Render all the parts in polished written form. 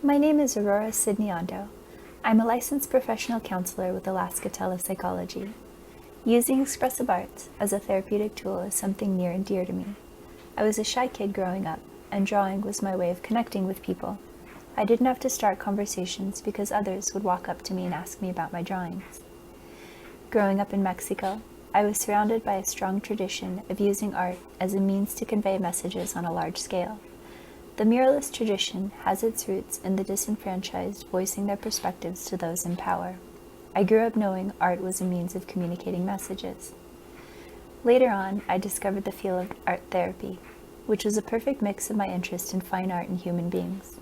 My name is Aurora Sidney-Ando. I'm a licensed professional counselor with Alaska Telepsychology. Using Expressive Arts as a therapeutic tool is something near and dear to me. I was a shy kid growing up, and drawing was my way of connecting with people. I didn't have to start conversations because others would walk up to me and ask me about my drawings. Growing up in Mexico, I was surrounded by a strong tradition of using art as a means to convey messages on a large scale. The muralist tradition has its roots in the disenfranchised voicing their perspectives to those in power. I grew up knowing art was a means of communicating messages. Later on, I discovered the field of art therapy, which was a perfect mix of my interest in fine art and human beings.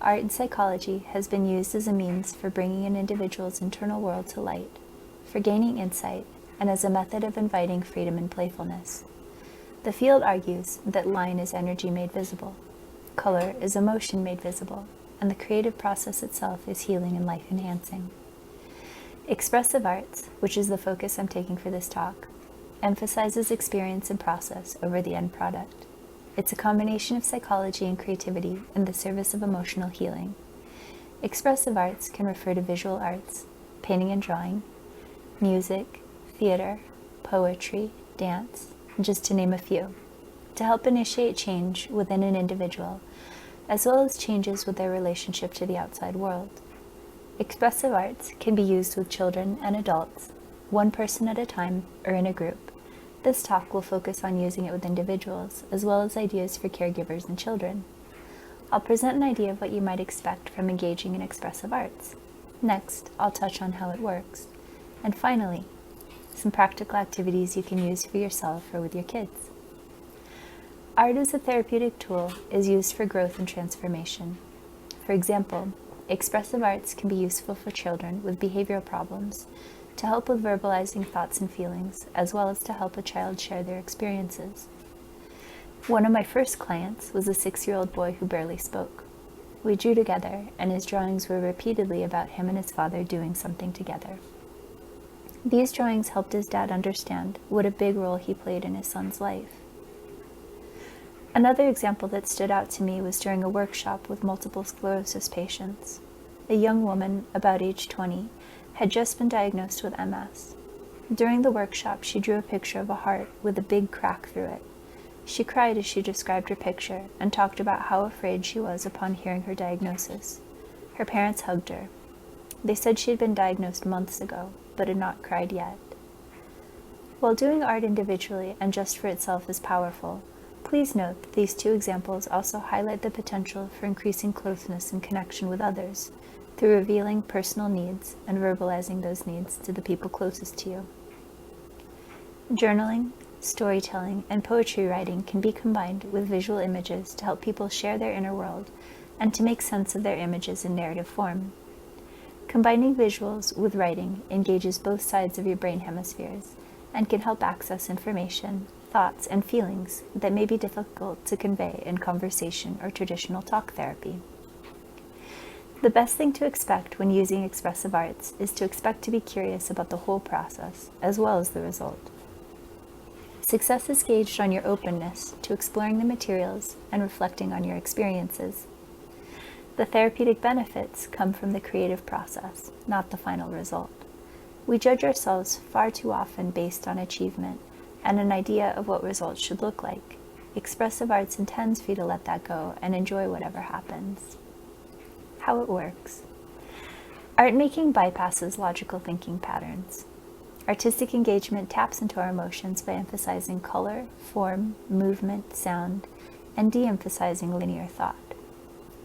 Art and psychology has been used as a means for bringing an individual's internal world to light, for gaining insight, and as a method of inviting freedom and playfulness. The field argues that line is energy made visible, color is emotion made visible, and the creative process itself is healing and life-enhancing. Expressive Arts, which is the focus I'm taking for this talk, emphasizes experience and process over the end product. It's a combination of psychology and creativity in the service of emotional healing. Expressive arts can refer to visual arts, painting and drawing, music, theater, poetry, dance, just to name a few, to help initiate change within an individual, as well as changes with their relationship to the outside world. Expressive arts can be used with children and adults, one person at a time, or in a group. This talk will focus on using it with individuals, as well as ideas for caregivers and children. I'll present an idea of what you might expect from engaging in expressive arts. Next, I'll touch on how it works. And finally, some practical activities you can use for yourself or with your kids. Art as a therapeutic tool is used for growth and transformation. For example, expressive arts can be useful for children with behavioral problems to help with verbalizing thoughts and feelings, as well as to help a child share their experiences. One of my first clients was a 6-year-old boy who barely spoke. We drew together, and his drawings were repeatedly about him and his father doing something together. These drawings helped his dad understand what a big role he played in his son's life. Another example that stood out to me was during a workshop with multiple sclerosis patients. A young woman, about age 20, had just been diagnosed with MS. During the workshop, she drew a picture of a heart with a big crack through it. She cried as she described her picture and talked about how afraid she was upon hearing her diagnosis. Her parents hugged her. They said she had been diagnosed months ago, but had not cried yet. While doing art individually and just for itself is powerful, please note that these two examples also highlight the potential for increasing closeness and connection with others through revealing personal needs and verbalizing those needs to the people closest to you. Journaling, storytelling, and poetry writing can be combined with visual images to help people share their inner world and to make sense of their images in narrative form. Combining visuals with writing engages both sides of your brain hemispheres and can help access information, thoughts, and feelings that may be difficult to convey in conversation or traditional talk therapy. The best thing to expect when using expressive arts is to expect to be curious about the whole process, as well as the result. Success is gauged on your openness to exploring the materials and reflecting on your experiences. The therapeutic benefits come from the creative process, not the final result. We judge ourselves far too often based on achievement and an idea of what results should look like. Expressive arts intends for you to let that go and enjoy whatever happens. How it works. Art making bypasses logical thinking patterns. Artistic engagement taps into our emotions by emphasizing color, form, movement, sound, and de-emphasizing linear thought.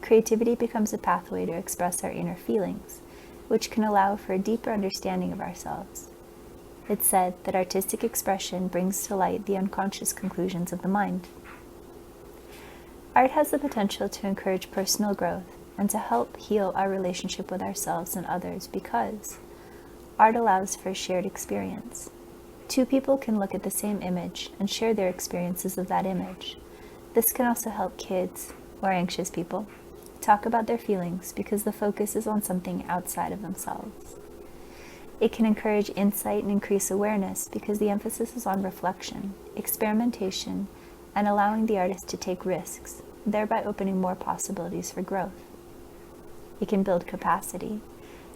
Creativity becomes a pathway to express our inner feelings, which can allow for a deeper understanding of ourselves. It's said that artistic expression brings to light the unconscious conclusions of the mind. Art has the potential to encourage personal growth and to help heal our relationship with ourselves and others because art allows for a shared experience. Two people can look at the same image and share their experiences of that image. This can also help kids, or anxious people, talk about their feelings because the focus is on something outside of themselves. It can encourage insight and increase awareness because the emphasis is on reflection, experimentation, and allowing the artist to take risks, thereby opening more possibilities for growth. It can build capacity.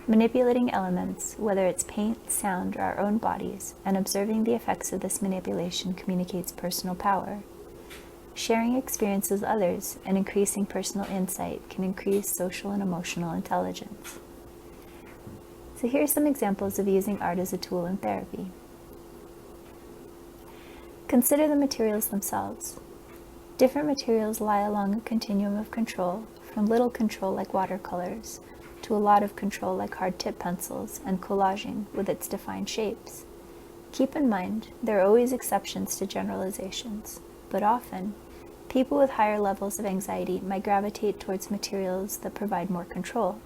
Manipulating elements, whether it's paint, sound, or our own bodies, and observing the effects of this manipulation communicates personal power. Sharing experiences with others and increasing personal insight can increase social and emotional intelligence. So here are some examples of using art as a tool in therapy. Consider the materials themselves. Different materials lie along a continuum of control, from little control like watercolors, to a lot of control like hard-tip pencils and collaging with its defined shapes. Keep in mind, there are always exceptions to generalizations, but often, people with higher levels of anxiety might gravitate towards materials that provide more control.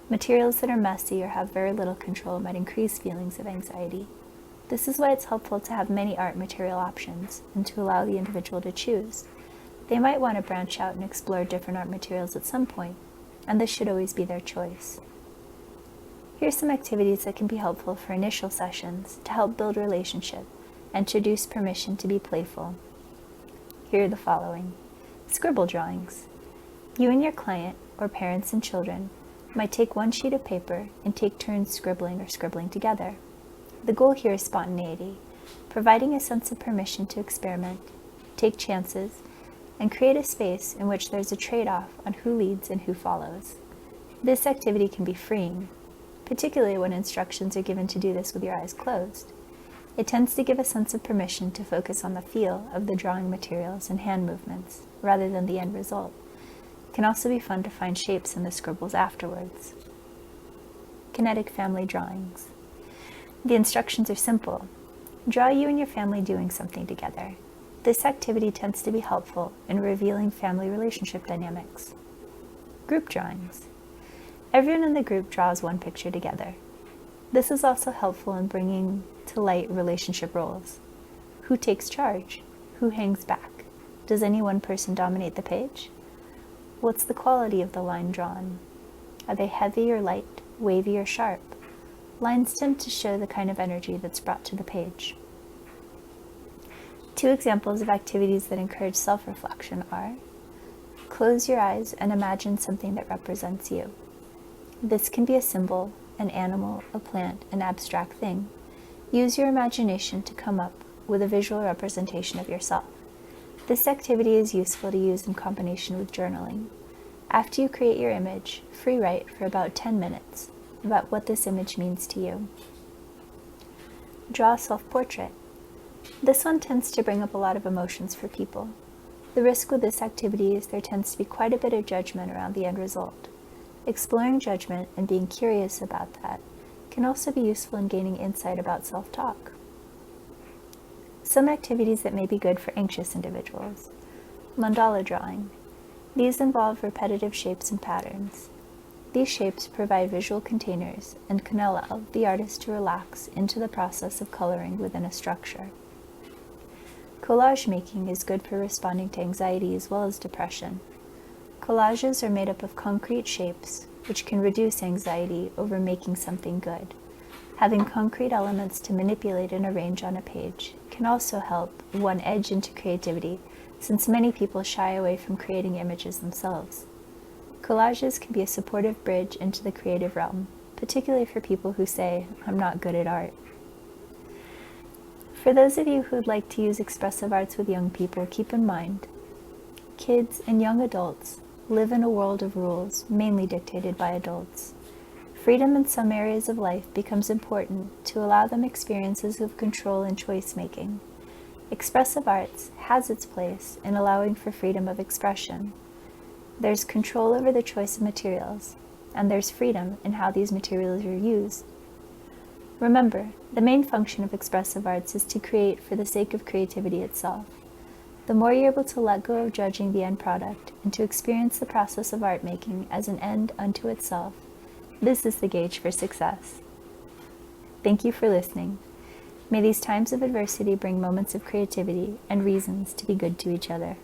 Materials that are messy or have very little control might increase feelings of anxiety. This is why it's helpful to have many art material options and to allow the individual to choose. They might want to branch out and explore different art materials at some point, and this should always be their choice. Here's some activities that can be helpful for initial sessions to help build relationship and introduce permission to be playful. Here are the following. Scribble drawings. You and your client, or parents and children, might take one sheet of paper and take turns scribbling or scribbling together. The goal here is spontaneity, providing a sense of permission to experiment, take chances, and create a space in which there's a trade-off on who leads and who follows. This activity can be freeing, particularly when instructions are given to do this with your eyes closed. It tends to give a sense of permission to focus on the feel of the drawing materials and hand movements, rather than the end result. It can also be fun to find shapes in the scribbles afterwards. Kinetic family drawings. The instructions are simple. Draw you and your family doing something together. This activity tends to be helpful in revealing family relationship dynamics. Group drawings. Everyone in the group draws one picture together. This is also helpful in bringing to light relationship roles. Who takes charge? Who hangs back? Does any one person dominate the page? What's the quality of the line drawn? Are they heavy or light, wavy or sharp? Lines tend to show the kind of energy that's brought to the page. Two examples of activities that encourage self-reflection are: close your eyes and imagine something that represents you. This can be a symbol, an animal, a plant, an abstract thing. Use your imagination to come up with a visual representation of yourself. This activity is useful to use in combination with journaling. After you create your image, free write for about 10 minutes about what this image means to you. Draw a self-portrait. This one tends to bring up a lot of emotions for people. The risk with this activity is there tends to be quite a bit of judgment around the end result. Exploring judgment and being curious about that can also be useful in gaining insight about self-talk. Some activities that may be good for anxious individuals. Mandala drawing. These involve repetitive shapes and patterns. These shapes provide visual containers and can allow the artist to relax into the process of coloring within a structure. Collage making is good for responding to anxiety as well as depression. Collages are made up of concrete shapes, which can reduce anxiety over making something good. Having concrete elements to manipulate and arrange on a page can also help one edge into creativity, since many people shy away from creating images themselves. Collages can be a supportive bridge into the creative realm, particularly for people who say, "I'm not good at art." For those of you who would like to use expressive arts with young people, keep in mind, kids and young adults live in a world of rules, mainly dictated by adults. Freedom in some areas of life becomes important to allow them experiences of control and choice-making. Expressive arts has its place in allowing for freedom of expression. There's control over the choice of materials, and there's freedom in how these materials are used. Remember, the main function of expressive arts is to create for the sake of creativity itself. The more you're able to let go of judging the end product and to experience the process of art making as an end unto itself, this is the gauge for success. Thank you for listening. May these times of adversity bring moments of creativity and reasons to be good to each other.